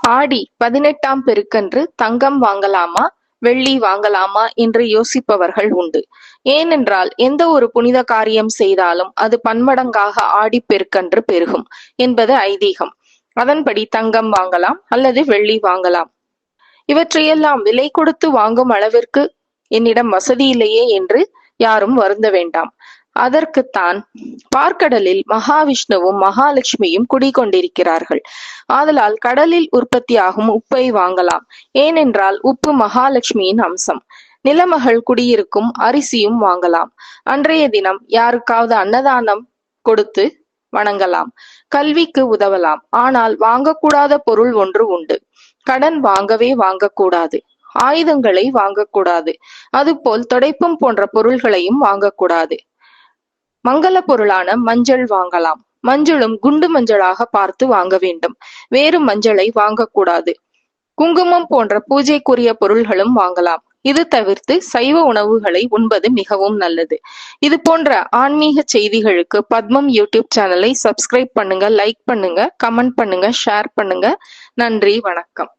ஆடி 18ஆம் பெருக்கன்று தங்கம் வாங்கலாமா, வெள்ளி வாங்கலாமா என்று யோசிப்பவர்கள் உண்டு. ஏனென்றால் எந்த ஒரு புனித காரியம் செய்தாலும் அது பன்மடங்காக ஆடிப் பெருக்கன்று பெருகும் என்பது ஐதீகம். அதன்படி தங்கம் வாங்கலாம் அல்லது வெள்ளி வாங்கலாம். இவற்றையெல்லாம் விலை கொடுத்து வாங்கும் அளவிற்கு என்னிடம் வசதி இல்லையே என்று யாரும் வருந்த வேண்டாம். அதற்குத்தான் பார்க்கடலில் மகாவிஷ்ணுவும் மகாலட்சுமியும் குடிகொண்டிருக்கிறார்கள். ஆதலால் கடலில் உற்பத்தியாகும் உப்பை வாங்கலாம். ஏனென்றால் உப்பு மகாலட்சுமியின் அம்சம். நிலமகள் குடியிருக்கும் அரிசியும் வாங்கலாம். அன்றைய தினம் யாருக்காவது அன்னதானம் கொடுத்து வணங்கலாம். கல்விக்கு உதவலாம். ஆனால் வாங்கக்கூடாத பொருள் ஒன்று உண்டு. கடன் வாங்கவே வாங்கக்கூடாது. ஆயுதங்களை வாங்கக்கூடாது. அதுபோல் தொடைப்பம் போன்ற பொருள்களையும் வாங்கக்கூடாது. மங்கள பொருளான மஞ்சள் வாங்கலாம். மஞ்சளும் குண்டு மஞ்சளாக பார்த்து வாங்க வேண்டும். வேறு மஞ்சளை வாங்கக்கூடாது. குங்குமம் போன்ற பூஜைக்குரிய பொருள்களும் வாங்கலாம். இது தவிர்த்து சைவ உணவுகளை உண்பது மிகவும் நல்லது. இது போன்ற ஆன்மீக செய்திகளுக்கு பத்மம் யூடியூப் சேனலை சப்ஸ்கிரைப் பண்ணுங்க, லைக் பண்ணுங்க, கமெண்ட் பண்ணுங்க, ஷேர் பண்ணுங்க. நன்றி, வணக்கம்.